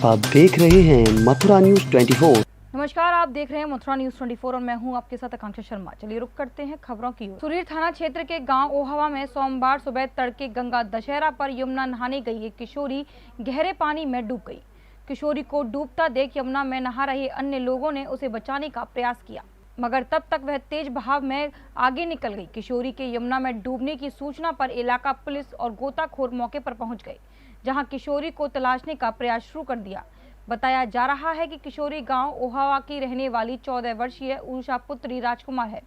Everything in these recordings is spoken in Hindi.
आप देख रहे हैं मथुरा न्यूज 24। नमस्कार, आप देख रहे हैं मथुरा न्यूज 24 और मैं हूं आपके साथ आकांक्षा शर्मा। चलिए रुक करते हैं खबरों की ओर। सुरीर थाना क्षेत्र के गांव ओहावा में सोमवार सुबह तड़के गंगा दशहरा पर यमुना नहाने गई एक किशोरी गहरे पानी में डूब गई। किशोरी को डूबता देख यमुना में नहा रहे अन्य लोगों ने उसे बचाने का प्रयास किया, मगर तब तक वह तेज बहाव में आगे निकल गई। किशोरी के यमुना में डूबने की सूचना पर इलाका पुलिस और गोताखोर मौके पर पहुंच गए, जहां किशोरी को तलाशने का प्रयास शुरू कर दिया। बताया जा रहा है कि किशोरी गांव ओहावा की रहने वाली 14 वर्षीय उषा पुत्री राजकुमार है,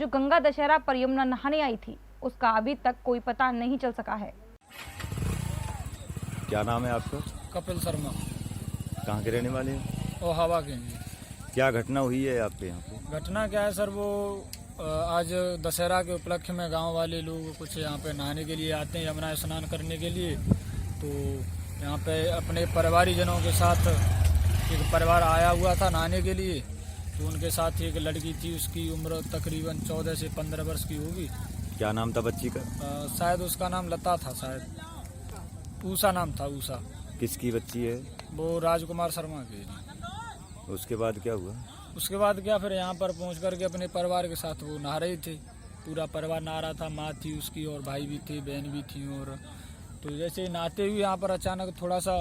जो गंगा दशहरा पर यमुना नहाने आई थी। उसका अभी तक कोई पता नहीं चल सका है। क्या नाम है आपका? कपिल शर्मा। कहाँ के रहने वाले हैं? ओहावा के। क्या घटना हुई है आपके यहाँ पे? घटना क्या है सर, वो आज दशहरा के उपलक्ष्य में गांव वाले लोग कुछ यहाँ पे नहाने के लिए आते हैं, यमुना स्नान करने के लिए। तो यहाँ पे अपने परिवारीजनों के साथ एक परिवार आया हुआ था नहाने के लिए। तो उनके साथ एक लड़की थी, उसकी उम्र तकरीबन 14 से 15 वर्ष की होगी। क्या नाम था बच्ची का? शायद उसका नाम लता था, शायद ऊषा नाम था। ऊषा किसकी बच्ची है? वो राजकुमार शर्मा की। उसके बाद क्या हुआ? उसके बाद क्या, फिर यहाँ पर पहुँच करके अपने परिवार के साथ वो नहा रहे थे। पूरा परिवार नहा रहा था, माँ थी उसकी और भाई भी थे, बहन भी थी। और तो जैसे नहाते हुए यहाँ पर अचानक थोड़ा सा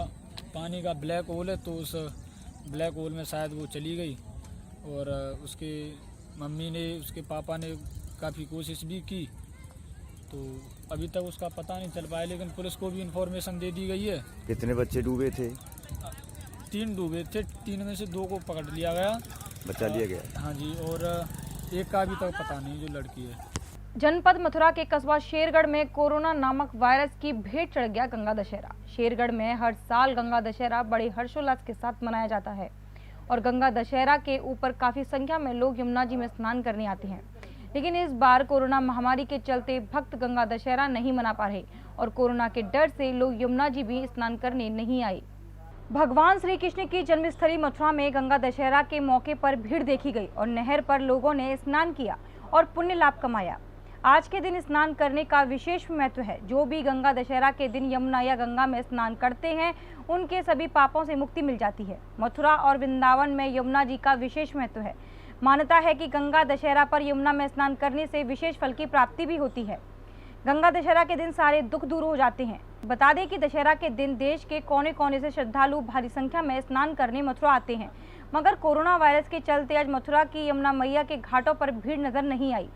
पानी का ब्लैक होल है, तो उस ब्लैक होल में शायद वो चली गई। और उसके मम्मी ने, उसके पापा ने काफ़ी कोशिश भी की, तो अभी तक उसका पता नहीं चल पाया, लेकिन पुलिस को भी इन्फॉर्मेशन दे दी गई है। कितने बच्चे डूबे थे? 3 डूबे थे, 3 में से 2 को पकड़ लिया गया, बचा लिया गया। हाँ जी, और एक का अभी तक पता नहीं, जो लड़की है। जनपद मथुरा के कस्बा शेरगढ़ में कोरोना नामक वायरस की भेंट चढ़ गया गंगा दशहरा। शेरगढ़ में हर साल गंगा दशहरा बड़े हर्षोल्लास के साथ मनाया जाता है और गंगा दशहरा के ऊपर काफी संख्या में लोग यमुना जी में स्नान करने आते हैं। लेकिन इस बार कोरोना महामारी के चलते भक्त गंगा दशहरा नहीं मना पा रहे और कोरोना के डर से लोग यमुना जी भी स्नान करने नहीं आए। भगवान श्री कृष्ण की जन्मस्थली मथुरा में गंगा दशहरा के मौके पर भीड़ देखी गई और नहर पर लोगों ने स्नान किया और पुण्य लाभ कमाया। आज के दिन स्नान करने का विशेष महत्व है। जो भी गंगा दशहरा के दिन यमुना या गंगा में स्नान करते हैं, उनके सभी पापों से मुक्ति मिल जाती है। मथुरा और वृंदावन में यमुना जी का विशेष महत्व है। मान्यता है कि गंगा दशहरा पर यमुना में स्नान करने से विशेष फल की प्राप्ति भी होती है। गंगा दशहरा के दिन सारे दुख दूर हो जाते हैं। बता दें कि दशहरा के दिन देश के कोने कोने से श्रद्धालु भारी संख्या में स्नान करने मथुरा आते हैं, मगर कोरोना वायरस के चलते आज मथुरा की यमुना मैया के घाटों पर भीड़ नजर नहीं आई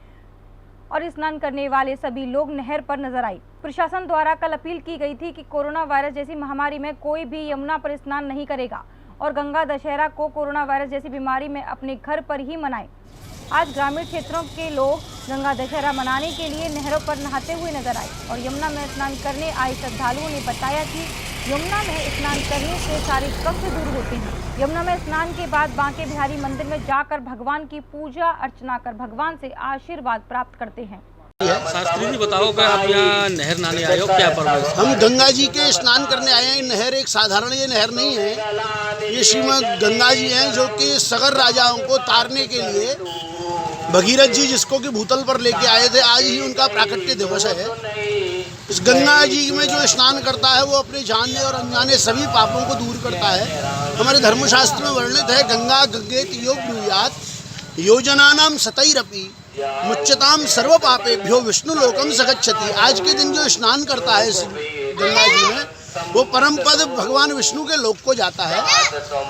और स्नान करने वाले सभी लोग नहर पर नजर आई। प्रशासन द्वारा कल अपील की गई थी कि कोरोना वायरस जैसी महामारी में कोई भी यमुना पर स्नान नहीं करेगा और गंगा दशहरा को कोरोना वायरस जैसी बीमारी में अपने घर पर ही मनाएं। आज ग्रामीण क्षेत्रों के लोग गंगा दशहरा मनाने के लिए नहरों पर नहाते हुए नजर आए और यमुना में स्नान करने आए श्रद्धालुओं ने बताया कि यमुना में स्नान करने से सारे कष्ट दूर होते हैं। यमुना में स्नान के बाद बांके बिहारी मंदिर में जाकर भगवान की पूजा अर्चना कर भगवान से आशीर्वाद प्राप्त करते हैं। शास्त्री जी बताओ कि आप यहाँ नहर नहाने आए हो, क्या पर्व है? हम गंगा जी के स्नान करने आए हैं। नहर एक साधारण ये नहर नहीं है, ये श्रीमद गंगा जी हैं, जो कि सगर राजाओं को तारने के लिए भगीरथ जी जिसको कि भूतल पर लेके आए थे, आज ही उनका प्राकट्य दिवस है। इस गंगा जी में जो स्नान करता है वो अपने जाने और अनजाने सभी पापों को दूर करता है। हमारे धर्मशास्त्र में वर्णित है, गंगा गंगेत योग ब्रूयात् योजनानाम सतैरपि मुच्यताम सर्व पापेभ्यो विष्णु लोकम सगच्छति। आज के दिन जो स्नान करता है इस गंगा जी में, वो परम पद भगवान विष्णु के लोक को जाता है।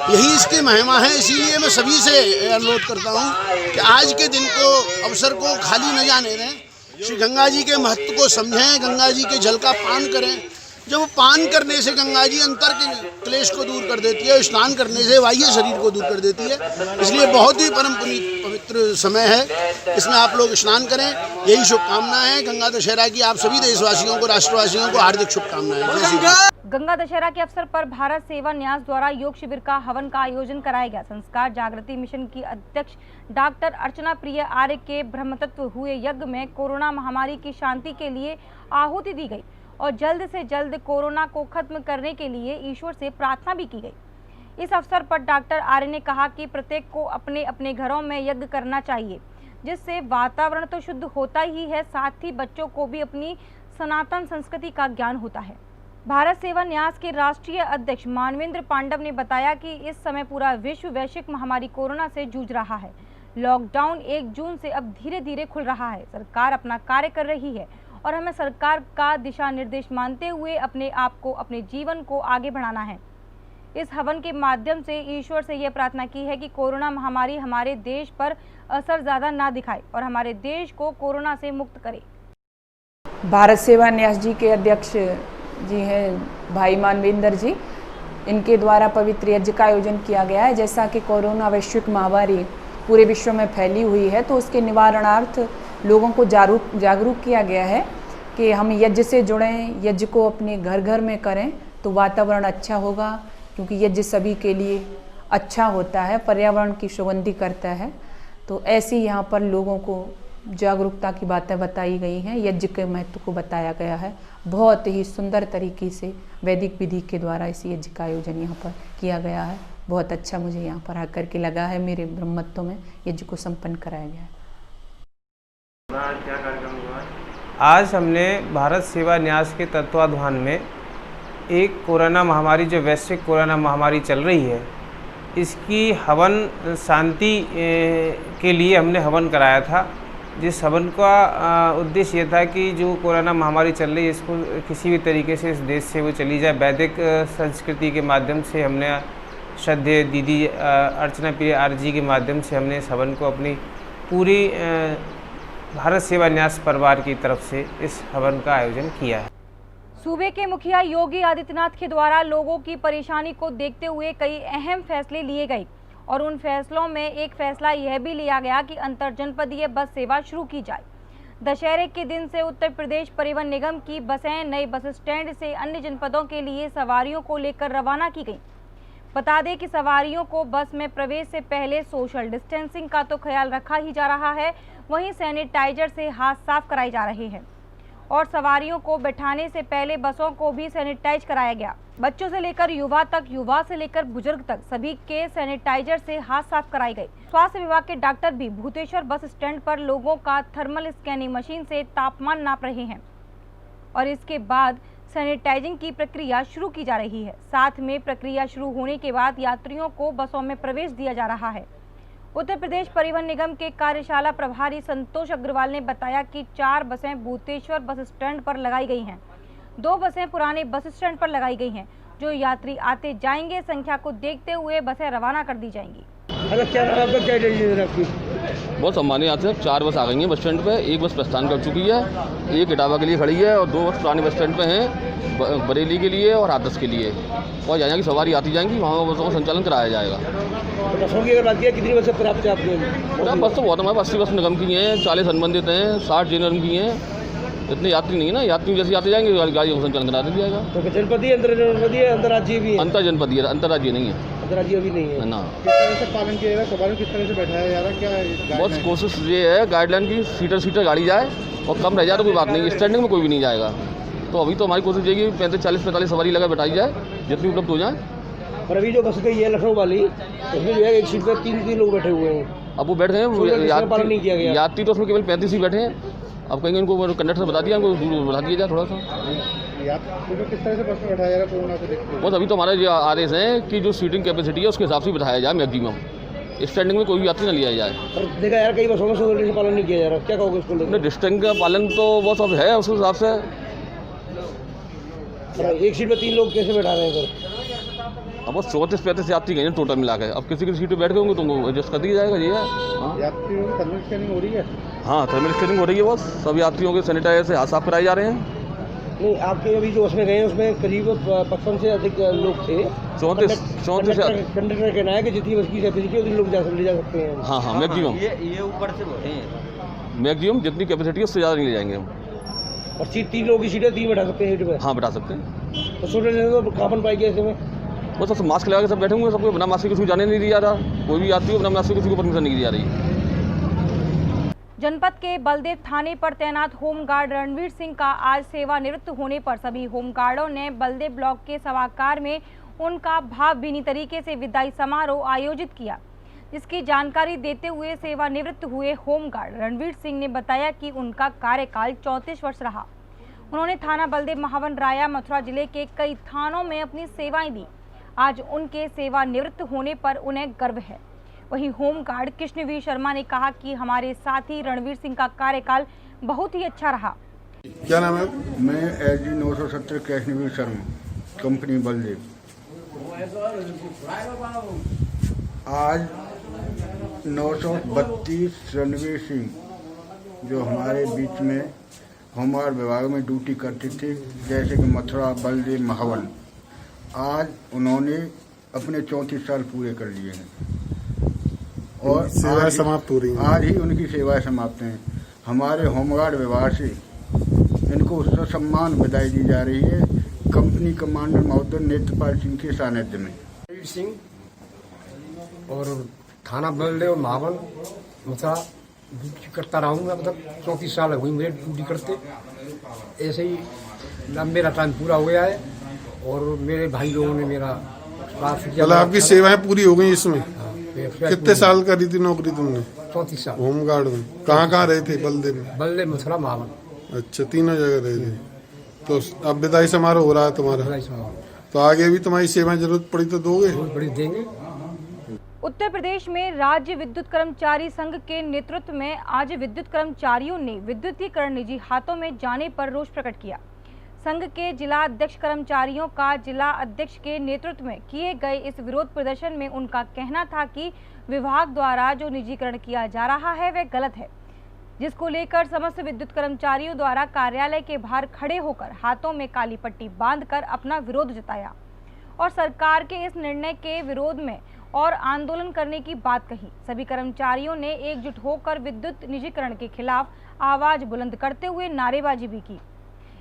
यही इसकी महिमा है। इसीलिए मैं सभी से अनुरोध करता हूँ कि आज के दिन को, अवसर को खाली न जाने दें। श्री गंगा जी के महत्व को समझें, गंगा जी के जल का पान करें। जब पान करने से गंगा जी अंतर के क्लेश को दूर कर देती है, स्नान करने से बाह्य शरीर को दूर कर देती है। इसलिए बहुत ही परम पवित्र समय है, इसमें आप लोग स्नान करें। यही शुभकामनाएं हैं गंगा दशहरा की। आप सभी देशवासियों को, राष्ट्रवासियों को हार्दिक शुभकामनाएं। गंगा दशहरा के अवसर पर भारत सेवा न्यास द्वारा योग शिविर का हवन का आयोजन कराया गया। संस्कार जागृति मिशन की अध्यक्ष डॉक्टर अर्चना प्रिय आर्य के ब्रह्मतत्व हुए यज्ञ में कोरोना महामारी की शांति के लिए आहुति दी गई और जल्द से जल्द कोरोना को खत्म करने के लिए ईश्वर से प्रार्थना भी की गई। इस अवसर पर डॉक्टर आर्य ने कहा कि प्रत्येक को अपने अपने घरों में यज्ञ करना चाहिए, जिससे वातावरण तो शुद्ध होता ही है, साथ ही बच्चों को भी अपनी सनातन संस्कृति का ज्ञान होता है। भारत सेवा न्यास के राष्ट्रीय अध्यक्ष मानवेंद्र पांडव ने बताया कि इस समय पूरा विश्व वैश्विक महामारी कोरोना से जूझ रहा है। लॉकडाउन 1 जून से अब धीरे धीरे खुल रहा है। सरकार अपना कार्य कर रही है और हमें सरकार का दिशा निर्देश मानते हुए अपने आप को, अपने जीवन को आगे बढ़ाना है। इस हवन के माध्यम से ईश्वर से यह प्रार्थना की है कि कोरोना महामारी हमारे देश पर असर ज़्यादा ना दिखाए और हमारे देश को कोरोना से मुक्त करे। भारत सेवा न्यास जी के अध्यक्ष जी हैं भाई मानवेंद्र जी, इनके द्वारा पवित्र यज्ञ का आयोजन किया गया है। जैसा कि कोरोना वैश्विक महामारी पूरे विश्व में फैली हुई है, तो उसके निवारणार्थ लोगों को जागरूक किया गया है कि हम यज्ञ से जुड़ें, यज्ञ को अपने घर घर में करें तो वातावरण अच्छा होगा, क्योंकि यज्ञ सभी के लिए अच्छा होता है, पर्यावरण की सुगंधी करता है। तो ऐसी यहाँ पर लोगों को जागरूकता की बातें बताई गई हैं, यज्ञ के महत्व को बताया गया है। बहुत ही सुंदर तरीके से वैदिक विधि के द्वारा इस यज्ञ का आयोजन यहाँ पर किया गया है। बहुत अच्छा मुझे यहाँ पर आकर के लगा है। मेरे ब्रह्मत्व में यज्ञ को संपन्न कराया गया है। आज हमने भारत सेवा न्यास के तत्वाधान में एक कोरोना महामारी, जो वैश्विक कोरोना महामारी चल रही है, इसकी हवन शांति के लिए हमने हवन कराया था। जिस हवन का उद्देश्य ये था कि जो कोरोना महामारी चल रही है, इसको किसी भी तरीके से इस देश से वो चली जाए। वैदिक संस्कृति के माध्यम से हमने श्रद्धेय दीदी अर्चना प्रिय आर जी के माध्यम से हमने इस हवन को अपनी पूरी भारत सेवा न्यास परिवार की तरफ से इस हवन का आयोजन किया है। सूबे के मुखिया योगी आदित्यनाथ के द्वारा लोगों की परेशानी को देखते हुए कई अहम फैसले लिए गए और उन फैसलों में एक फैसला यह भी लिया गया कि अंतर जनपदीय बस सेवा शुरू की जाए। दशहरे के दिन से उत्तर प्रदेश परिवहन निगम की बसें नए बस स्टैंड से अन्य जनपदों के लिए सवारियों को लेकर रवाना की गई। बता दें कि सवारियों को बस में प्रवेश से पहले सोशल डिस्टेंसिंग का तो ख्याल रखा ही जा रहा है, वहीं सैनिटाइजर से हाथ साफ कराए जा रहे हैं और सवारियों को बैठाने से पहले बसों को भी सैनिटाइज कराया गया। बच्चों से लेकर युवा तक, युवा से लेकर बुजुर्ग तक सभी के सैनिटाइजर से हाथ साफ कराए गए। स्वास्थ्य विभाग के डॉक्टर भी भूतेश्वर बस स्टैंड पर लोगों का थर्मल स्कैनिंग मशीन से तापमान नाप रहे हैं और इसके बाद सैनिटाइजिंग की प्रक्रिया शुरू की जा रही है। साथ में प्रक्रिया शुरू होने के बाद यात्रियों को बसों में प्रवेश दिया जा रहा है। उत्तर प्रदेश परिवहन निगम के कार्यशाला प्रभारी संतोष अग्रवाल ने बताया कि 4 बसें भूतेश्वर बस स्टैंड पर लगाई गई हैं, 2 बसें पुराने बस स्टैंड पर लगाई गई हैं। जो यात्री आते जाएंगे, संख्या को देखते हुए बसें रवाना कर दी जाएंगी। बहुत सम्मानित यात्री हैं। 4 बस आ गई हैं बस स्टैंड पे, 1 बस प्रस्थान कर चुकी है, 1 इटावा के लिए खड़ी है और 2 बस पुराने बस स्टैंड पे हैं, बरेली के लिए और हाथरस के लिए। और जाएंगी सवारी आती जाएंगी, वहाँ बसों का संचालन कराया जाएगा। बसों की अगर बात किया, कितनी बसें प्राप्त है आपको? बस तो बहुत हमारे 80 बस निगम की हैं, 40 अनुबंधित हैं, 60 जेनरल की हैं। इतने यात्री नहीं है ना, यात्री जैसे आते जाएंगे गाड़ियों का संचालन करा दिया जाएगा। तो जनपदीय, अंतर्राज्यीय भी है? अंतर जनपदीय, अंतर्राज्यीय नहीं है। अंतर्राज्यीय भी नहीं है ना। किस तरह से पालन किया जाएगा? सवारियों किस तरह से बैठाया जा रहा है? क्या बहुत कोशिश ये है गाइडलाइन की सीटर गाड़ी जाए और कम रह जाए तो कोई बात नहीं, स्टैंडिंग में कोई भी नहीं जाएगा। तो अभी तो हमारी कोशिश ये कि 40-45 सवारी लगा बैठाई जाए, जितनी उपलब्ध हो जाए। पर अभी जो बस गई है लखनऊ वाली, उसमें जो है एक सीट पर 3 लोग बैठे हुए हैं। अब वो बैठ गए हैं, पालन नहीं किया गया। यात्री तो उसमें केवल 35 ही बैठे हैं। अब कहेंगे इनको कंडक्टर बता दिया, इनको दूर बढ़ा दिया जाए थोड़ा सा। किस तरह से बस में बैठाया जा रहा है कोरोना से देखते? बस अभी तो हमारा जो आदेश है कि जो सीटिंग कैपेसिटी है उसके हिसाब से बिठाया जाए मैक्सिमम, स्टैंडिंग में कोई भी यात्री न लिया जाए। और देखा यार कई बसों में सोशल डिस्टेंस पालन नहीं किया जा रहा, क्या कहोगे इसको लेकर? डिस्टेंस का पालन तो वो सब है उस हिसाब से। एक सीट में 3 लोग कैसे बैठा रहे हैं सर? अब बस 34-35 यात्री गए हैं टोटल मिला के। अब किसी की सीट पे बैठ गए होंगे तो उनको एडजस्ट कर दिया जाएगा। ये है यात्रियों की थर्मल स्कैनिंग हो रही है? हाँ, थर्मल स्कैनिंग हो रही है। बस सब यात्रियों के सैनिटाइजर से हाथ साफ कराए जा रहे हैं। नहीं, आपके अभी जो उसमें गए हैं उसमें करीब 55 से अधिक लोग थे। 34 कंडक्टर का कहना है कि जितनी बस की कैपेसिटी उतनी लोग ले जा सकते हैं। हाँ, मैक्सिमम। ये ऊपर से बोले हैं मैक्सिमम जितनी कैपेसिटी है उससे ज़्यादा नहीं ले जाएंगे हम। और सीट 3 लोगों की सीटें 3 बैठा सकते हैं सीट में? हाँ, बैठा सकते हैं। तो सोशल डिस्टेंस तो कहाँ बन पाएगी ऐसे में? बस सब मास्क लगा के सब बैठे हुए, सबको बिना मास्क के किसी को जाने नहीं दिया जा रहा। कोई भी यात्री हो बिना मास्क के किसी को परमिशन नहीं दी जा रही। जनपद के बलदेव थाने पर तैनात होमगार्ड रणवीर सिंह का आज सेवानिवृत्त होने पर सभी होमगार्डों ने बलदेव ब्लॉक के सभागार में उनका भावभीनी तरीके से विदाई समारोह आयोजित किया, जिसकी जानकारी देते हुए सेवानिवृत्त हुए होमगार्ड रणवीर सिंह ने बताया कि उनका कार्यकाल 34 वर्ष रहा। उन्होंने थाना बलदेव महावन राया मथुरा जिले के कई थानों में अपनी सेवाएं दी। आज उनके सेवानिवृत्त होने पर उन्हें गर्व है। वहीं होमगार्ड कृष्णवीर शर्मा ने कहा कि हमारे साथी रणवीर सिंह का कार्यकाल बहुत ही अच्छा रहा। क्या नाम है? मैं SG 970 कृष्णवीर शर्मा, कंपनी बलदेव। आज 932 रणवीर सिंह जो हमारे बीच में होमगार्ड विभाग में ड्यूटी करते थे, जैसे कि मथुरा, बलदेव, महावन, आज उन्होंने अपने 34 साल पूरे कर लिए हैं और सेवाएं समाप्त हो रही हैं। आज ही उनकी सेवाएं समाप्त हैं। हमारे होमगार्ड विभाग से इनको सम्मान बधाई दी जा रही है कंपनी कमांडर महोदय नेत्रपाल सिंह के सानिध्य में। रणवीर सिंह और थाना बलदेव महावन मथुरा ड्यूटी करता रहूँगा, मतलब 34 साल हुई मुझे ड्यूटी करते। ऐसे ही अब मेरा टाइम पूरा हो गया है और मेरे भाई लोगों ने मेरा साथ किया। मतलब आपकी सेवाएं पूरी हो गई इसमें? कितने साल करी थी नौकरी तुमने? 34 साल। होमगार्ड में कहाँ रहे थे? बलदेव में? बलदेव, मथुरा, महावन। अच्छा, तीनों जगह रहे थे। तो अब विदाई समारोह हो रहा है तुम्हारा, तो आगे भी तुम्हारी सेवाएं जरूरत पड़ी तो दोगे? बड़ी देंगे। उत्तर प्रदेश में राज्य विद्युत कर्मचारी संघ के नेतृत्व में आज विद्युत कर्मचारियों ने विद्युतीकरण निजी हाथों में जाने पर रोष प्रकट किया। संघ के जिला अध्यक्ष कर्मचारियों का जिला अध्यक्ष के नेतृत्व में किए गए इस विरोध प्रदर्शन में उनका कहना था कि विभाग द्वारा जो निजीकरण किया जा रहा है वह गलत है, जिसको लेकर समस्त विद्युत कर्मचारियों द्वारा कार्यालय के बाहर खड़े होकर हाथों में काली पट्टी बांधकर अपना विरोध जताया और सरकार के इस निर्णय के विरोध में और आंदोलन करने की बात कही। सभी कर्मचारियों ने एकजुट होकर विद्युत निजीकरण के खिलाफ आवाज बुलंद करते हुए नारेबाजी भी की।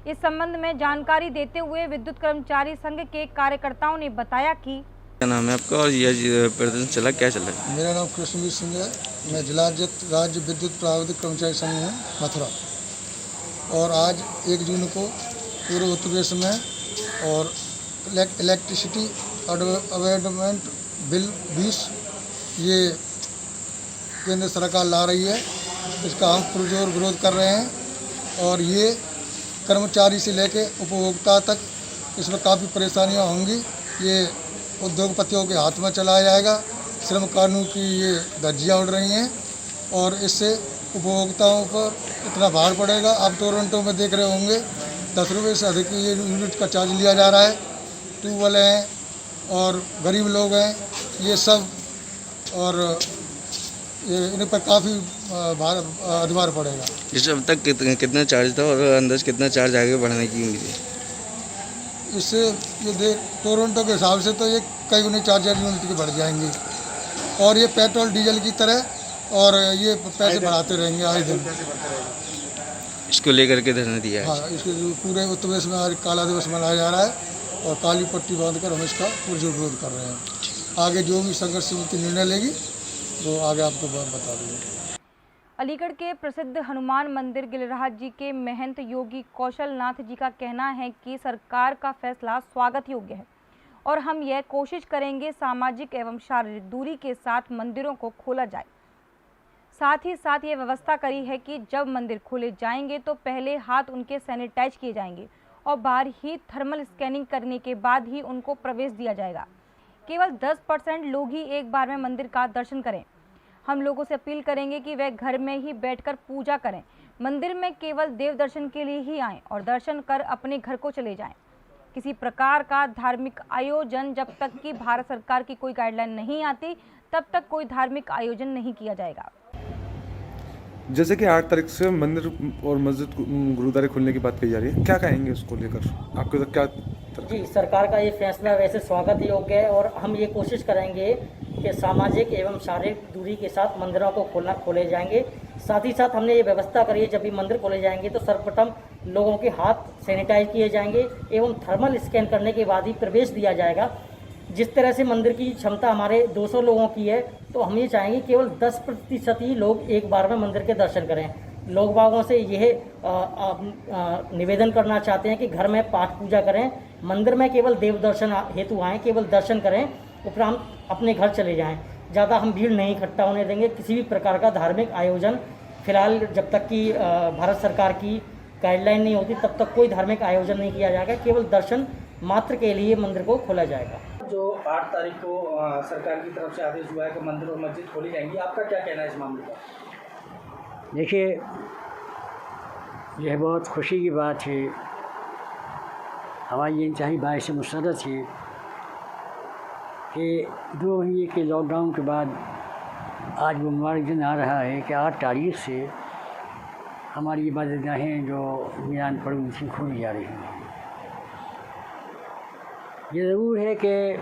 इस संबंध में जानकारी देते हुए विद्युत कर्मचारी संघ के कार्यकर्ताओं ने बताया कि क्या नाम है आपका और यह प्रदर्शन चला, क्या चला? मेरा नाम कृष्णवीर सिंह है। मैं जिला अध्यक्ष राज्य विद्युत प्राविधिक कर्मचारी संघ हूँ मथुरा। और आज 1 जून को पूरे उत्तर प्रदेश में और इलेक्ट्रिसिटी अमेंडमेंट बिल 20 ये केंद्र सरकार ला रही है, इसका हम पुरजोर विरोध कर रहे हैं और ये कर्मचारी से लेकर उपभोक्ता तक इसमें काफ़ी परेशानियां होंगी। ये उद्योगपतियों के हाथ में चलाया जाएगा। श्रम कानून की ये धज्जियाँ उड़ रही हैं और इससे उपभोक्ताओं पर इतना भार पड़ेगा। आप टोरंटो में देख रहे होंगे 10 रुपये से अधिक ये यूनिट का चार्ज लिया जा रहा है। ट्यूबवेल हैं और गरीब लोग हैं ये सब, और इन पर काफ़ी अधिभार पड़ेगा। जैसे अब तक कितना चार्ज था और अंदाज कितना चार्ज आगे बढ़ाने की उम्मीद है? इससे ये देख टोरंटो के हिसाब से तो ये कई गुने चार्जर यूनिट के बढ़ जाएंगे और ये पेट्रोल डीजल की तरह और ये पैसे बढ़ाते रहेंगे आए दिन। इसको लेकर के धरना दिया है। हाँ, इसके पूरे उत्तर प्रदेश में आज काला दिवस मनाया जा रहा है और काली पट्टी बांधकर हम इसका पुरजोर विरोध कर रहे हैं। आगे जो भी संघर्ष समिति निर्णय लेगी वो आगे आपको बता देंगे। अलीगढ़ के प्रसिद्ध हनुमान मंदिर गिरिराज जी के महंत योगी कौशल नाथ जी का कहना है कि सरकार का फैसला स्वागत योग्य है और हम यह कोशिश करेंगे सामाजिक एवं शारीरिक दूरी के साथ मंदिरों को खोला जाए। साथ ही साथ ये व्यवस्था करी है कि जब मंदिर खोले जाएंगे तो पहले हाथ उनके सैनिटाइज किए जाएंगे और बाहर ही थर्मल स्कैनिंग करने के बाद ही उनको प्रवेश दिया जाएगा। केवल 10% लोग ही एक बार में मंदिर का दर्शन करें। हम लोगों से अपील करेंगे कि वे घर में ही बैठकर पूजा करें। मंदिर में केवल देव दर्शन के लिए ही आएं और दर्शन कर अपने घर को चले जाएं। किसी प्रकार का धार्मिक आयोजन जब तक कि भारत सरकार की कोई गाइडलाइन नहीं आती तब तक कोई धार्मिक आयोजन नहीं किया जाएगा। जैसे कि 8 तारीख से मंदिर और मस्जिद गुरुद्वारे खुलने की बात कही जा रही है, क्या कहेंगे उसको लेकर? आपके तो क्या? जी, सरकार का ये फैसला वैसे स्वागत योग्य है और हम ये कोशिश करेंगे कि सामाजिक एवं शारीरिक दूरी के साथ मंदिरों को खोले जाएंगे। साथ ही साथ हमने ये व्यवस्था करी है जब भी मंदिर खोले जाएंगे तो सर्वप्रथम लोगों के हाथ सैनिटाइज किए जाएंगे एवं थर्मल स्कैन करने के बाद ही प्रवेश दिया जाएगा। जिस तरह से मंदिर की क्षमता हमारे 200 लोगों की है तो हम ये चाहेंगे केवल 10% ही लोग एक बार में मंदिर के दर्शन करें। लोग बागों से यह निवेदन करना चाहते हैं कि घर में पाठ पूजा करें, मंदिर में केवल देव दर्शन हेतु आएँ, केवल दर्शन करें, उपरांत अपने घर चले जाएं। ज़्यादा हम भीड़ नहीं इकट्ठा होने देंगे। किसी भी प्रकार का धार्मिक आयोजन फिलहाल जब तक कि भारत सरकार की गाइडलाइन नहीं होती तब तक कोई धार्मिक आयोजन नहीं किया जाएगा, केवल दर्शन मात्र के लिए मंदिर को खोला जाएगा। जो 8 तारीख को सरकार की तरफ से आदेश हुआ है कि मंदिर और मस्जिद खोली जाएंगी, आपका क्या कहना है इस मामले पर? देखिए, यह बहुत खुशी की बात है, हमारी इंतहाई बाइस मुसरत है कि 2 महीने के लॉकडाउन के बाद आज वो मुबारक दिन आ रहा है कि 8 तारीख से हमारी इबादतगाहें जो मीरान पड़ी उनसे खोली जा रही हैं। ये ज़रूर है कि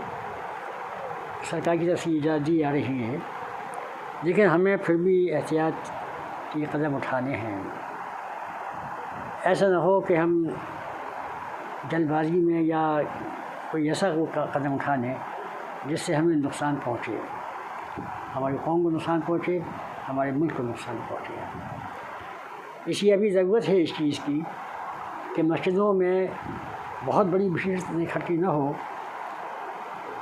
सरकार की तरफ से इजाज़त दी जा रही है, लेकिन हमें फिर भी एहतियात के कदम उठाने हैं। ऐसा ना हो कि हम जल्दबाजी में या कोई ऐसा कदम उठा लें जिससे हमें नुकसान पहुँचे, हमारी कौम को नुकसान पहुँचे, हमारे मुल्क को नुकसान पहुँचे। इसलिए अभी ज़रूरत है इस चीज़ की कि मस्जिदों में बहुत बड़ी भीड़ इकट्ठी न हो,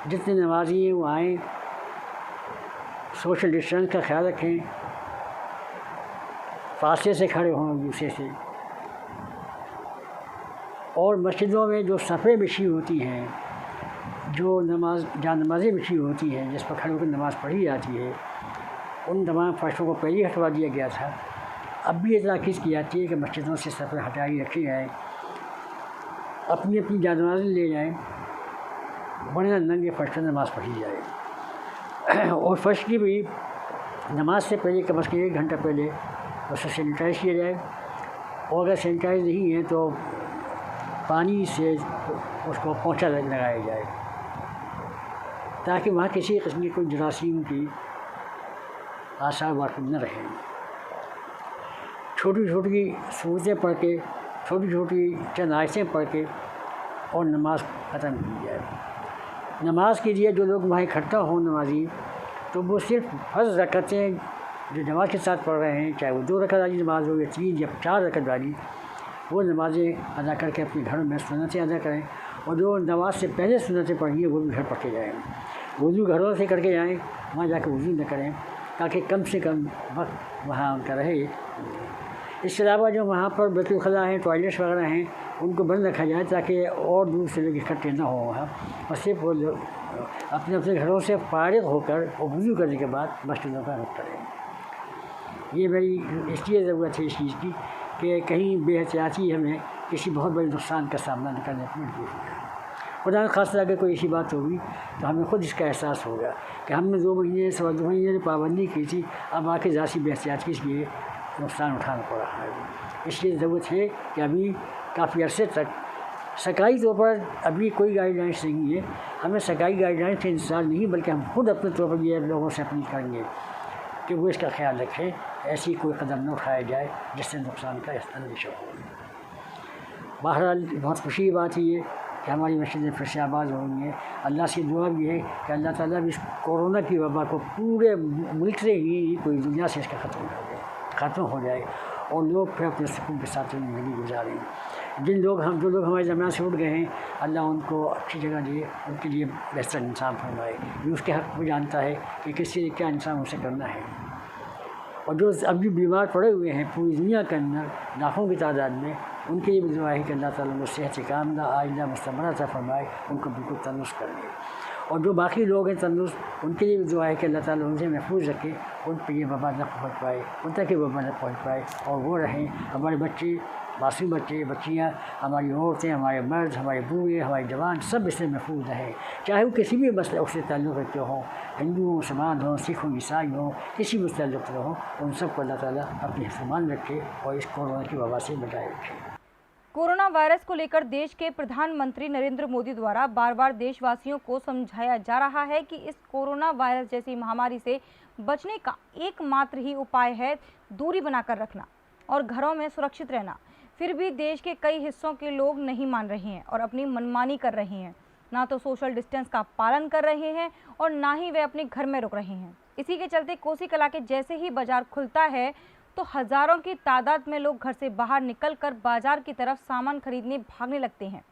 जितने नमाजी हैं वो आएँ, सोशल डिस्टेंस का ख्याल रखें, फासले से खड़े हों एक दूसरे से, और मस्जिदों में जो सफ़ें बिछी होती हैं, जो नमाज़ें बिछी होती हैं जिस पर खड़े होकर नमाज़ पढ़ी जाती है, उन तमाम फर्शों को पहले हटवा दिया गया था। अब भी ये ताकीद की जाती है कि मस्जिदों से सफ़ें हटाई रखी जाए, अपनी अपनी जानमाज़ें ले जाएँ, वरना नंगे फर्श पर नमाज़ पढ़ी जाए। और फर्श की भी नमाज से पहले कम से कम 1 घंटा पहले उसे सैनिटाइज़ किया जाए, और अगर सैनिटाइज़ नहीं है तो पानी से उसको पोंछा लगाया जाए, ताकि वहाँ किसी किस्म की कोई जरासीम की आसार वाक़ न रहे। छोटी छोटी सूरतें पढ़ के, छोटी छोटी चंद आयतें पढ़ के और नमाज ख़त्म की जाए। नमाज के लिए जो लोग वहाँ इकट्ठा हों नमाजी, तो वो सिर्फ फ़र्ज़ रकअतें जो जमात के साथ पढ़ रहे हैं, चाहे वो 2 रकअत वाली नमाज हो या 3 या 4 रकअत वाली, वो नमाज़ें अदा करके अपने घरों में सुन्नतें अदा करें, और जो नमाज से पहले सुन्नतें पढ़ी है वो भी घर पढ़ के जाएँ। वज़ू घरों से करके जाएँ, वहाँ जाकर वज़ू न करें, ताकि कम से कम वक्त वहाँ उनका रहे। इसके अलावा जो वहाँ पर बैतुल ख़ला हैं, टॉयलेट्स वगैरह हैं, उनको बंद रखा जाए ताकि और दूर से लोग इकट्ठे ना हो वहाँ, और सिर्फ वो लोग अपने अपने घरों से फारिग होकर और वज़ू करने के बाद मस्जिदों का रुख करें। ये मेरी इसलिए ज़रूरत है इस चीज़ की कि कहीं बेहतियाती हमें किसी बहुत बड़े नुकसान का सामना न करने को मजबूर हो। खुदा न खास्ता अगर कोई ऐसी बात होगी तो हमें ख़ुद इसका एहसास होगा कि हमने 2 महीने 2.5 महीने पाबंदी की थी, अब आके ज़ाती बेहतियात के लिए नुकसान उठाना पड़ रहा है। इसलिए ज़रूरत है कि अभी काफ़ी अरसे तक सरकारी तौर पर अभी कोई गाइडलाइंस नहीं है, हमें सरकारी गाइडलाइंस से इंतज़ार नहीं, बल्कि हम खुद अपने तौर पर ये लोगों से अपील करेंगे कि वो इसका ख्याल रखें, ऐसी कोई कदम न उठाया जाए जिससे नुकसान का अंदेशा हो। बहरहाल बहुत खुशी की बात है कि हमारी मस्जिदें फिर से आबाद हो गई हैं। अल्लाह से दुआ भी है कि अल्लाह ताला भी इस कोरोना की वबा को पूरे मुल्क से ही, पूरी दुनिया से इसका ख़त्म हो जाए और लोग फिर अपने सुकून के साथ ज़िंदगी गुजारें। जो लोग हमारे ज़मीन से उठ गए हैं, अल्लाह उनको अच्छी जगह दे, उनके लिए बेहतर इंसान फरमाए। ये उसके हक़ में जानता है कि किसी क्या इंसान उसे करना है। और जो अभी बीमार पड़े हुए हैं पूरी दुनिया के अंदर लाखों की तादाद में, उनके लिए भी दुआ है कि अल्लाह ताला उनको सेहत कामदा आइंदा मुस्तमर अता फरमाए, उनको बिल्कुल तंदुरुस्त कर दे। और जो बाकी लोग हैं तंदुरुस्त, उनके लिए भी दुआ है कि अल्लाह ताला उनसे महफूज रखे, उन पर ये वबा न पहुँच पाए, उन तक ये वबा न पहुँच पाए, और वो रहें। हमारे बच्चे, मासूम बच्चे, बच्चियाँ, हमारी औरतें, हमारे मर्द, हमारे बूढ़े, हमारे जवान, सब इससे महफूज रहें, चाहे वो किसी भी मसले उससे ताल्लुक़ रखते हों, हिंदू हों, मुसलमान हों, सिख हों, ईसाई हों, किसी भी ताल्लुक़ हों, उन सबको अल्लाह ताला अपने हिफ्ज़-ए-मान रखे और इस कोरोना की वबा से बचाए रखे। कोरोना वायरस को लेकर देश के प्रधानमंत्री नरेंद्र मोदी द्वारा बार बार देशवासियों को समझाया जा रहा है कि इस कोरोना वायरस जैसी महामारी से बचने का एकमात्र ही उपाय है दूरी बनाकर रखना और घरों में सुरक्षित रहना। फिर भी देश के कई हिस्सों के लोग नहीं मान रहे हैं और अपनी मनमानी कर रहे हैं, ना तो सोशल डिस्टेंस का पालन कर रहे हैं और ना ही वे अपने घर में रुक रहे हैं। इसी के चलते कोसी कला के जैसे ही बाजार खुलता है तो हजारों की तादाद में लोग घर से बाहर निकलकर बाजार की तरफ सामान खरीदने भागने लगते हैं।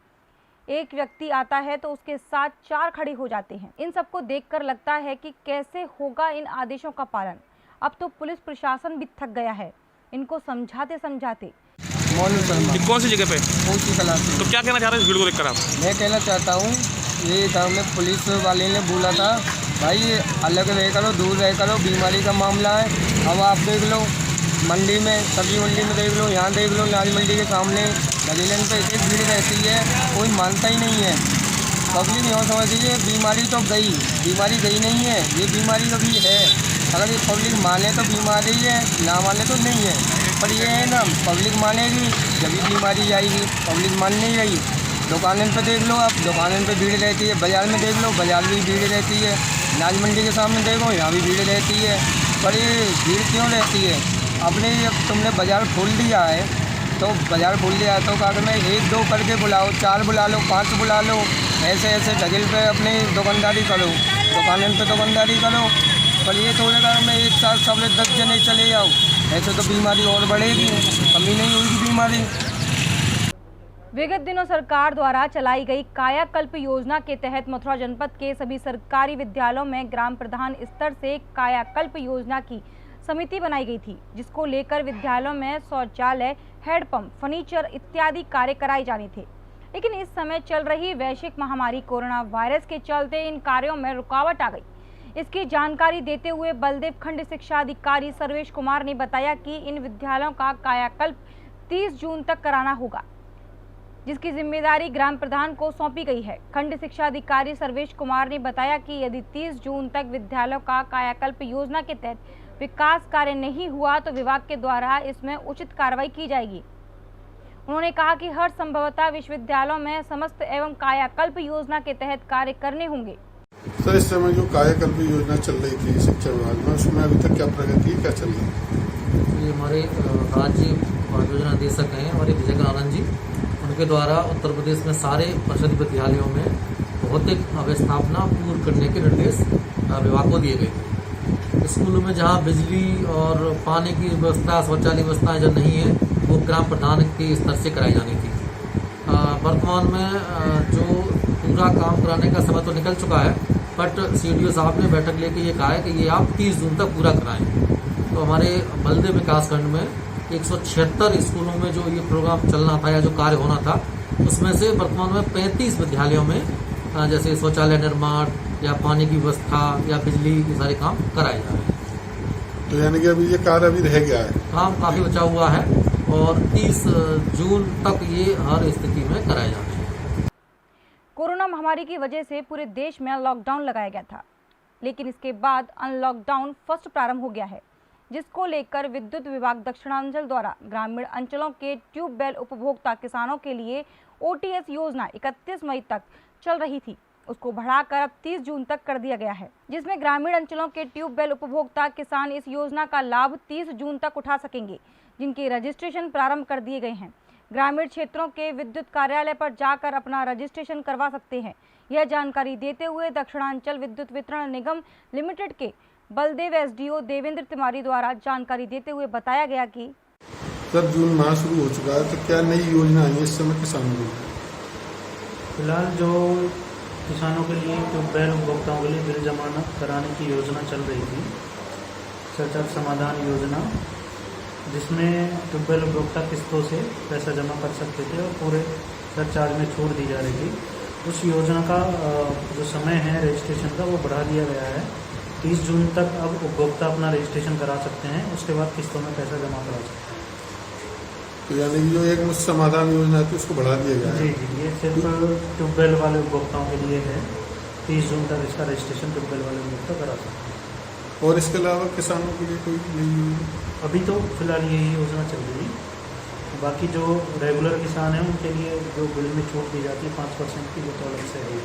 एक व्यक्ति आता है तो उसके साथ 4 खड़े हो जाते हैं। इन सबको देखकर लगता है कि कैसे होगा इन आदेशों का पालन। अब तो पुलिस प्रशासन भी थक गया है इनको समझाते समझाते। मोनू शर्मा। कौन सी जगह पे? ऊंची क्लास में। तो क्या कहना चाह रहे हैं इस भीड़ को देखकर आप? मैं कहना चाहता हूँ ये गाँव में पुलिस वाले ने बोला था भाई अलग रह करो, दूर रह करो, बीमारी का मामला है। अब आप देख लो मंडी में, सब्जी मंडी में देख लो, यहाँ देख लो, नाज मंडी के सामने गलीलन पे इतनी भीड़ रहती है, कोई मानता ही नहीं है। पब्लिक नहीं समझती है बीमारी तो गई, बीमारी गई नहीं है, ये बीमारी कभी है। अगर ये पब्लिक माने तो बीमारी है, ना माने तो नहीं है। पर ये है ना, पब्लिक मानेगी जब भी बीमारी आएगी, पब्लिक मान नहीं रही। दुकानों पे देख लो आप, दुकानों पे भीड़ रहती है। बाज़ार में देख लो, बाज़ार में भीड़ रहती है। नाज मंडी के सामने देखो, यहाँ भी भीड़ रहती है। पर ये भीड़ क्यों रहती है? अपने तुमने बाज़ार खोल दिया है तो बाज़ार खोल दिया है तो कागज में 1-2 करके बुलाओ, 4 बुला लो, 5 बुला लो, ऐसे ऐसे ढगल पे अपनी दुकानदारी करो, दुकानों पे दुकानदारी करो। पर ये थोड़े काम में एक साथ सब 10 जने चले जाओ, ऐसे तो बीमारी और बढ़ेगी, कमी नहीं होगी बीमारी। विगत दिनों सरकार द्वारा चलाई गई कायाकल्प योजना के तहत मथुरा जनपद के सभी सरकारी विद्यालयों में ग्राम प्रधान स्तर से कायाकल्प योजना की समिति बनाई गई थी, जिसको लेकर विद्यालयों में शौचालय, हैंडपंप, फर्नीचर इत्यादि कार्य कराए जाने थे। लेकिन इस समय चल रही वैश्विक महामारी कोरोना वायरस के चलते इन कार्यों में रुकावट आ गई। इसकी जानकारी देते हुए बलदेव खंड शिक्षा अधिकारी सर्वेश कुमार ने बताया कि इन विद्यालयों का कायाकल्प 30 जून तक कराना होगा, जिसकी जिम्मेदारी ग्राम प्रधान को सौंपी गई है। खंड शिक्षा अधिकारी सर्वेश कुमार ने बताया कि यदि 30 जून तक विद्यालयों का कायाकल्प योजना के तहत विकास कार्य नहीं हुआ तो विभाग के द्वारा इसमें उचित कार्रवाई की जाएगी। उन्होंने कहा कि हर संभवतः विश्वविद्यालयों में समस्त एवं कायाकल्प योजना के तहत कार्य करने होंगे। सर, इस समय जो कायाकल्प योजना चल रही थी शिक्षा विभाग में, उसमें अभी तक क्या प्रगति है, क्या चल रही है? ये हमारे राज्य योजना निदेशक हैं हमारे विजय आनंद जी, उनके द्वारा उत्तर प्रदेश में सारे परिषद विद्यालयों में भौतिक अवस्थापना पूर्ण करने के निर्देश विभाग को दिए गए थे। स्कूलों में जहाँ बिजली और पानी की व्यवस्था, शौचालय व्यवस्थाएं जो नहीं है, वो ग्राम प्रधान के स्तर से कराई जानी थी। वर्तमान में जो पूरा काम कराने का समय तो निकल चुका है, बट CDO साहब ने बैठक लेके ये कहा है कि ये आप 30 जून तक पूरा कराएं। तो हमारे बलदेव विकासखंड में 176 स्कूलों में जो ये प्रोग्राम चलना था या जो कार्य होना था, उसमें से वर्तमान में 35 विद्यालयों में जैसे शौचालय निर्माण या पानी की व्यवस्था या बिजली के सारे काम कराए जा रहे हैं। तो यानी कि अभी ये कार्य अभी रह गया है, काम काफ़ी बचा हुआ है और 30 जून तक ये हर स्थिति में कराए जा रहे हैं। कोरोना महामारी की वजह से पूरे देश में लॉकडाउन लगाया गया था, लेकिन इसके बाद अनलॉकडाउन फर्स्ट प्रारंभ हो गया है, जिसको लेकर विद्युत विभाग दक्षिणांचल द्वारा ग्रामीण अंचलों के ट्यूबवेल उपभोक्ता किसानों के लिए OTS योजना 31 मई तक चल रही थी, उसको बढ़ाकर अब 30 जून तक कर दिया गया है, जिसमें ग्रामीण अंचलों के ट्यूबवेल उपभोक्ता किसान इस योजना का लाभ 30 जून तक उठा सकेंगे, जिनके रजिस्ट्रेशन प्रारंभ कर दिए गए हैं। ग्रामीण क्षेत्रों के विद्युत कार्यालय पर जाकर अपना रजिस्ट्रेशन करवा सकते हैं। यह जानकारी देते हुए दक्षिणांचल विद्युत वितरण निगम लिमिटेड के बलदेव SDO देवेंद्र तिवारी द्वारा जानकारी देते हुए बताया गया कि सर जून माह शुरू हो चुका है, तो क्या नई योजना आई है इस समय किसानों को? फिलहाल जो किसानों के लिए ट्यूबवेल उपभोक्ताओं के लिए बिल जमा कराने की योजना चल रही थी, सरचार्ज समाधान योजना, जिसमें ट्यूबवेल उपभोक्ता किस्तों से पैसा जमा कर सकते थे और पूरे सरचार्ज में छूट दी जा रही थी। उस योजना का जो समय है रजिस्ट्रेशन का वो बढ़ा दिया गया है। 30 जून तक अब उपभोक्ता अपना रजिस्ट्रेशन करा सकते हैं, उसके बाद किस्तों में पैसा जमा करा सकते हैं। तो यानी जो एक मुश्त समाधान योजना है तो उसको बढ़ा दिया गया है? जी, ये सिर्फ ट्यूबवेल वाले उपभोक्ताओं के लिए है। 30 जून तक इसका रजिस्ट्रेशन ट्यूबवेल वाले उपभोक्ता करा सकते हैं। और इसके अलावा किसानों के लिए कोई नहीं? अभी तो फिलहाल यही योजना चल रही है। बाकी जो रेगुलर किसान हैं उनके लिए जो बिल में छूट दी जाती है 5% की, वो तो अलग से है,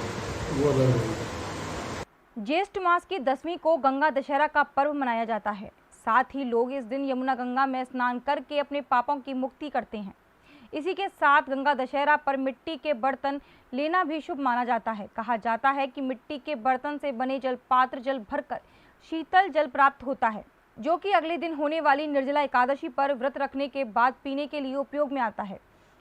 वो अलग है। ज्येष्ठ मास की 10वीं को गंगा दशहरा का पर्व मनाया जाता है। साथ ही लोग इस दिन यमुना गंगा में स्नान करके अपने पापों की मुक्ति करते हैं। इसी के साथ गंगा दशहरा पर मिट्टी के बर्तन लेना भी शुभ माना जाता है। कहा जाता है कि मिट्टी के बर्तन से बने जल पात्र जल भरकर शीतल जल प्राप्त होता है, जो कि अगले दिन होने वाली निर्जला एकादशी पर व्रत रखने के बाद पीने के लिए उपयोग में आता है।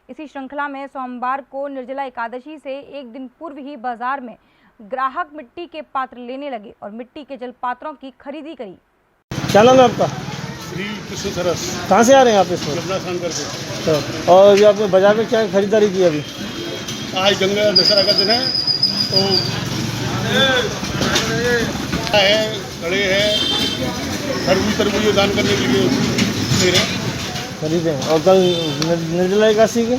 इसी श्रृंखला में सोमवार को निर्जला एकादशी से एक दिन पूर्व ही बाजार में ग्राहक मिट्टी के पात्र लेने लगे और मिट्टी के जल पात्रों की खरीदी करी। क्या नाम है आपका? श्री कृष्ण सरस। कहाँ से आ रहे हैं आप इस वक्त? जमुना स्नान करके। तो और ये आपने बाजार में क्या खरीदारी की अभी? आज गंगा दशहरा का दिन है तो है, कड़े है, तरबूज दान करने के लिए मेरे खरीदे। और कल निर्जला एकादशी के?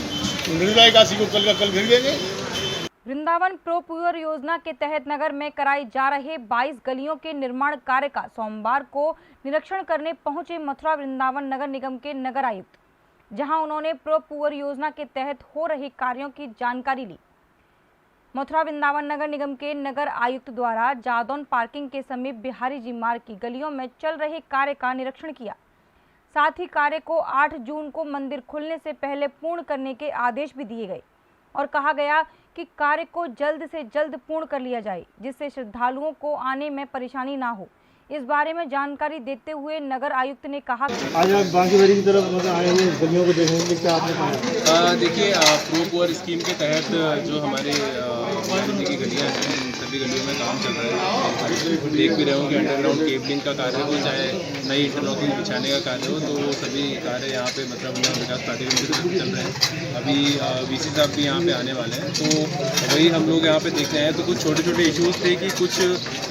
निर्जला एकादशी को कल का कल खरीदेंगे। वृंदावन प्रो प्योर योजना के तहत नगर में कराई जा रहे 22 गलियों के निर्माण कार्य का सोमवार को निरीक्षण करने पहुंचे मथुरा वृंदावन नगर निगम के नगर आयुक्त, जहां उन्होंने प्रो प्योर योजना के तहत हो रहे कार्यों की जानकारी ली। मथुरा वृंदावन नगर निगम के नगर आयुक्त द्वारा जादौन पार्किंग के समीप बिहारी जी मार्ग की गलियों में चल रहे कार्य का निरीक्षण किया। साथ ही कार्य को 8 जून को मंदिर खुलने से पहले पूर्ण करने के आदेश भी दिए गए और कहा गया कि कार्य को जल्द से जल्द पूर्ण कर लिया जाए, जिससे श्रद्धालुओं को आने में परेशानी ना हो। इस बारे में जानकारी देते हुए नगर आयुक्त ने कहा, आज आप बांकीबाड़ी की तरफ आए हुए गलियों को देखने के लिए क्या आपने कहा? देखिए, प्रो पुअर स्कीम के तहत जो हमारे बिहारी की गलियाँ हैं, उन सभी गलियों में काम चल रहा है। देख भी रहे हो कि अंडरग्राउंड केबलिंग का कार्य हो, चाहे नई इंटरलॉकिंग बिछाने का कार्य हो, तो वो सभी कार्य यहाँ पे मतलब विकास प्राधिकरण के तहत चल रहे हैं। अभी VC साहब भी यहाँ पे आने वाले हैं, तो वही हम लोग यहाँ पे देखने आए। तो कुछ छोटे छोटे इश्यूज़ थे कि कुछ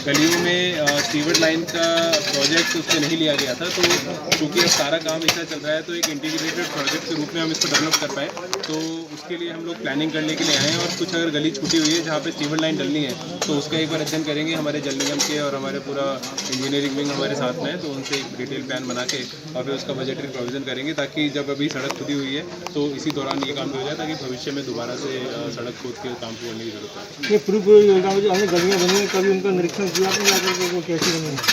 गलियों में सीवर लाइन का प्रोजेक्ट उसमें नहीं लिया गया था, तो क्योंकि अब सारा काम ऐसा चल रहा है तो एक इंटीग्रेटेड प्रोजेक्ट के रूप में हम इसको डेवलप कर पाए, तो उसके लिए हम लोग प्लानिंग करने के लिए आए हैं। और कुछ अगर गली छूटी हुई है जहाँ पे सीवर लाइन डलनी है, तो उसका एक बार अध्ययन करेंगे हमारे जल निगम के, और हमारे पूरा इंजीनियरिंग विंग हमारे साथ में है, तो उनसे एक डिटेल प्लान बना के और फिर उसका बजटरी प्रोविजन करेंगे, ताकि जब अभी सड़क खुदी हुई है तो इसी दौरान ये काम हो जाए, ताकि भविष्य में दोबारा से सड़क खोद के काम करने की जरूरत है। ये पूरी योजना में जो हमने गलियाँ बनी है, कभी उनका निरीक्षण किया आपने जाकर वो कैसी बनी है?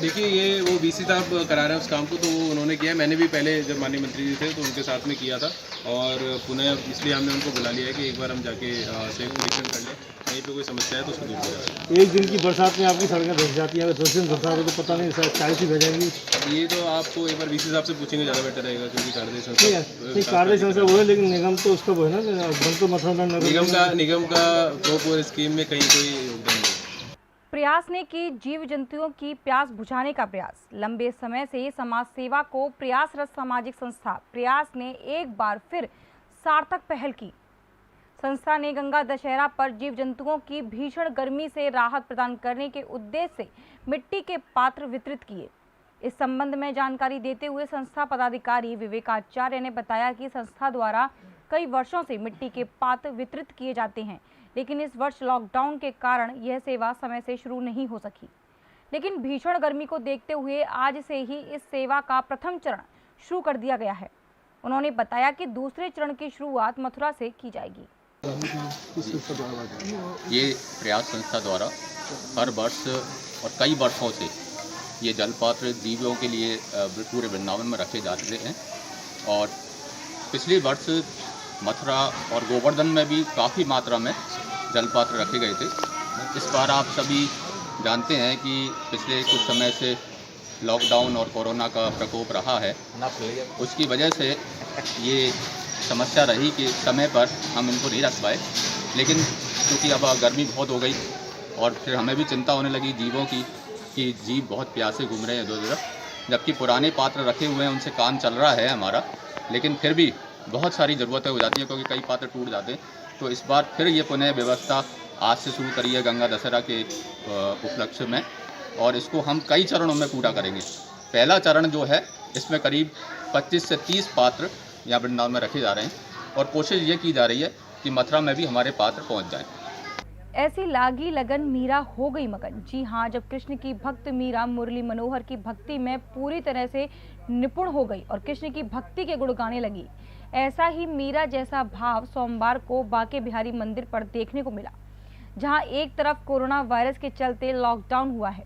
देखिए, ये वो VC साहब करा रहे हैं उस काम को, तो उन्होंने किया। मैंने भी पहले जब माननीय मंत्री जी थे तो उनके साथ में किया था, और पुनः इसलिए हमने उनको बुला लिया है कि एक बार हम जाके सेल्फ निरीक्षण कर लें, कहीं पे कोई समस्या है तो उसको दूर हो जाए। एक दिन की बरसात में आपकी सड़कें धंस जाती हैं, अगर 10 दिन बरसात हो तो पता नहीं 40 ही बजाएंगी। ये तो आपको एक बार VC साहब से पूछेंगे, ज़्यादा बेटर रहेगा, क्योंकि कार्य समस्या वो है, लेकिन निगम तो उसका वो है ना, तो मतलब निगम का प्रो पुअर स्कीम में कहीं कोई योगदान नहीं। प्रयास ने की जीव जंतुओं की प्यास बुझाने का प्रयास। लंबे समय से समाज सेवा को प्रयासरत सामाजिक संस्था प्रयास ने एक बार फिर सार्थक पहल की। संस्था ने गंगा दशहरा पर जीव जंतुओं की भीषण गर्मी से राहत प्रदान करने के उद्देश्य से मिट्टी के पात्र वितरित किए। इस संबंध में जानकारी देते हुए संस्था पदाधिकारी विवेकाचार्य ने बताया कि संस्था द्वारा कई वर्षों से मिट्टी के पात्र वितरित किए जाते हैं, लेकिन इस वर्ष लॉकडाउन के कारण यह सेवा समय से शुरू नहीं हो सकी। लेकिन भीषण गर्मी को देखते हुए आज से ही इस सेवा का प्रथम चरण शुरू कर दिया गया है। उन्होंने बताया कि दूसरे चरण की शुरुआत मथुरा से की जाएगी। ये प्रयास संस्था द्वारा हर वर्ष और कई वर्षों से ये जलपात्र जीवों के लिए पूरे वृंदावन में रखे जाते हैं, और पिछले वर्ष मथुरा और गोवर्धन में भी काफ़ी मात्रा में जलपात्र रखे गए थे। इस बार आप सभी जानते हैं कि पिछले कुछ समय से लॉकडाउन और कोरोना का प्रकोप रहा है, उसकी वजह से ये समस्या रही कि समय पर हम इनको नहीं रख पाए। लेकिन क्योंकि अब गर्मी बहुत हो गई और फिर हमें भी चिंता होने लगी जीवों की कि जीव बहुत प्यासे घूम रहे हैं इधर उधर, जबकि पुराने पात्र रखे हुए हैं, उनसे काम चल रहा है हमारा, लेकिन फिर भी बहुत सारी ज़रूरतें हो जाती हैं क्योंकि कई पात्र टूट जाते हैं। तो इस बार फिर ये पुनः व्यवस्था आज से शुरू करी है गंगा दशहरा के उपलक्ष्य में, और इसको हम कई चरणों में पूरा करेंगे। पहला चरण जो है, इसमें करीब 25 से 30 पात्र यहाँ वृंदावन में रखे जा रहे हैं, और कोशिश ये की जा रही है कि मथुरा में भी हमारे पात्र पहुँच जाएँ। ऐसी लागी लगन मीरा हो गई मगन। जी हाँ, जब कृष्ण की भक्त मीरा मुरली मनोहर की भक्ति में पूरी तरह से निपुण हो गई और कृष्ण की भक्ति के गुण गाने लगी, ऐसा ही मीरा जैसा भाव सोमवार को बांके बिहारी मंदिर पर देखने को मिला, जहां एक तरफ कोरोना वायरस के चलते लॉकडाउन हुआ है।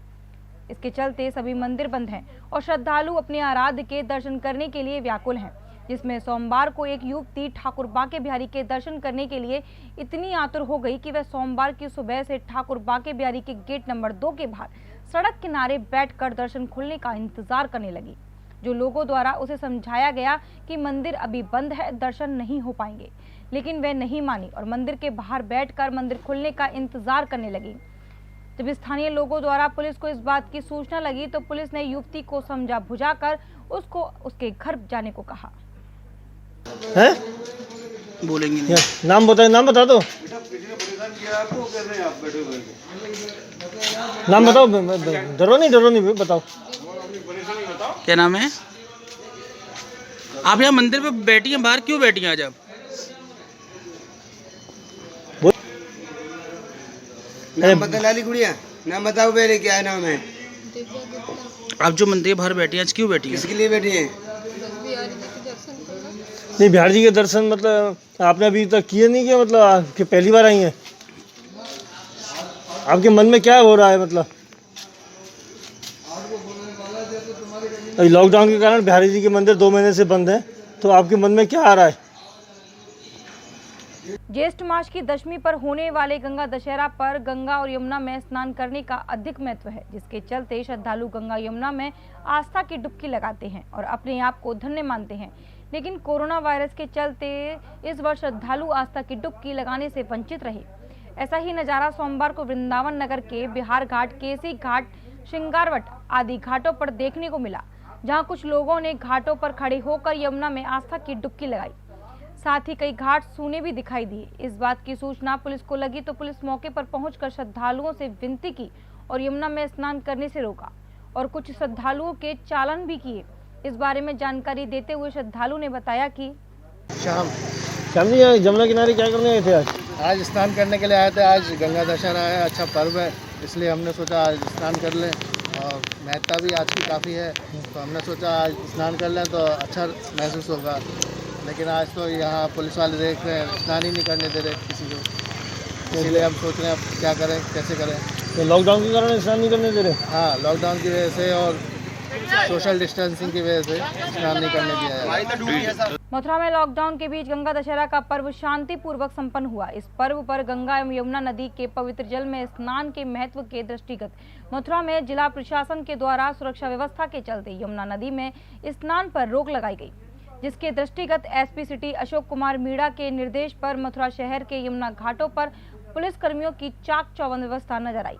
इसके चलते सभी मंदिर बंद हैं और श्रद्धालु अपने आराध्य के दर्शन करने के लिए व्याकुल हैं, जिसमें सोमवार को एक युवती ठाकुर बांके बिहारी के दर्शन करने के लिए इतनी आतुर हो गई कि वह सोमवार की सुबह से ठाकुर बांके बिहारी के गेट नंबर 2 के बाहर सड़क किनारे बैठकर दर्शन खुलने का इंतजार करने लगी। जो लोगों द्वारा उसे समझाया गया कि मंदिर अभी बंद है, दर्शन नहीं हो पाएंगे, लेकिन वह नहीं मानी और मंदिर के बाहर बैठकर मंदिर खुलने का इंतजार करने लगी। जब स्थानीय लोगों द्वारा पुलिस को इस बात की सूचना लगी तो पुलिस ने युवती को समझा बुझाकर उसको उसके घर जाने को कहा। है बोलेंगे नहीं। नाम बताओ, नाम बता दो, नाम बताओ, डरो नहीं बताओ। क्या नाम है? आप यहाँ मंदिर पे बैठी हैं, बाहर क्यों बैठी हैं आज आप? नाम बता लाली गुड़िया, नाम बताओ पहले, क्या नाम है? आप जो मंदिर के बाहर बैठी हैं आज क्यों बैठी हैं? किसके लिए बैठी हैं? नहीं, बिहार जी के दर्शन मतलब आपने अभी तक किए नहीं किया, मतलब आपके पहली बार आई हैं? आपके मन में क्या हो रहा है? मतलब लॉकडाउन के कारण बिहारी जी के मंदिर 2 महीने से बंद है, तो आपके मन में क्या आ रहा है? ज्येष्ठ मास की दशमी पर होने वाले गंगा दशहरा पर गंगा और यमुना में स्नान करने का अधिक महत्व है, जिसके चलते श्रद्धालु गंगा यमुना में आस्था की डुबकी लगाते हैं और अपने आप को धन्य मानते हैं। लेकिन कोरोना वायरस के चलते इस वर्ष श्रद्धालु आस्था की डुबकी लगाने से वंचित रहे। ऐसा ही नजारा सोमवार को वृंदावन नगर के बिहार घाट, केसी घाट, श्रृंगारवट आदि घाटों पर देखने को मिला, जहां कुछ लोगों ने घाटों पर खड़े होकर यमुना में आस्था की डुबकी लगाई। साथ ही कई घाट सूने भी दिखाई दिए। इस बात की सूचना पुलिस को लगी तो पुलिस मौके पर पहुंचकर श्रद्धालुओं से विनती की और यमुना में स्नान करने से रोका और कुछ श्रद्धालुओं के चालान भी किए। इस बारे में जानकारी देते हुए श्रद्धालु ने बताया कि शाम जी यमुना किनारे क्या करने आए थे? आज स्नान करने के लिए आए थे। आज गंगा दशहरा है, अच्छा पर्व है, इसलिए हमने सोचा आज स्नान कर लें और महत्ता भी आज की काफ़ी है, तो हमने सोचा आज स्नान कर लें तो अच्छा महसूस होगा। लेकिन आज तो यहाँ पुलिस वाले देख रहे हैं, स्नान ही नहीं करने दे रहे किसी को, इसलिए हम सोच रहे हैं अब क्या करें, कैसे करें। तो लॉकडाउन के कारण स्नान नहीं करने दे रहे? हाँ, लॉकडाउन की वजह से और सोशल डिस्टेंसिंग की वजह से स्नान नहीं करने दिया है। मथुरा में लॉकडाउन के बीच गंगा दशहरा का पर्व शांतिपूर्वक संपन्न हुआ। इस पर्व पर गंगा एवं यमुना नदी के पवित्र जल में स्नान के महत्व के दृष्टिगत मथुरा में जिला प्रशासन के द्वारा सुरक्षा व्यवस्था के चलते यमुना नदी में स्नान पर रोक लगाई गई, जिसके दृष्टिगत एसपी सिटी अशोक कुमार मीणा के निर्देश पर मथुरा शहर के यमुना घाटों पर पुलिस कर्मियों की चाक चौबंद व्यवस्था नजर आई।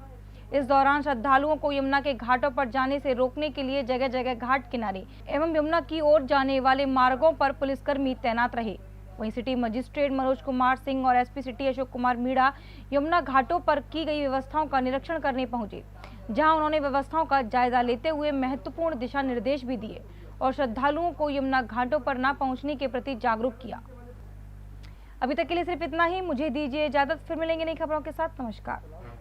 इस दौरान श्रद्धालुओं को यमुना के घाटों पर जाने से रोकने के लिए जगह जगह घाट किनारे एवं यमुना की ओर जाने वाले मार्गों पर पुलिसकर्मी तैनात रहे। वहीं सिटी मजिस्ट्रेट मनोज कुमार सिंह और एसपी सिटी अशोक कुमार मीणा यमुना घाटों पर की गई व्यवस्थाओं का निरीक्षण करने पहुंचे, जहां उन्होंने व्यवस्थाओं का जायजा लेते हुए महत्वपूर्ण दिशा निर्देश भी दिए और श्रद्धालुओं को यमुना घाटों पर न पहुंचने के प्रति जागरूक किया। अभी तक के लिए सिर्फ इतना ही। मुझे दीजिए इजाजत, फिर मिलेंगे नई खबरों के साथ। नमस्कार।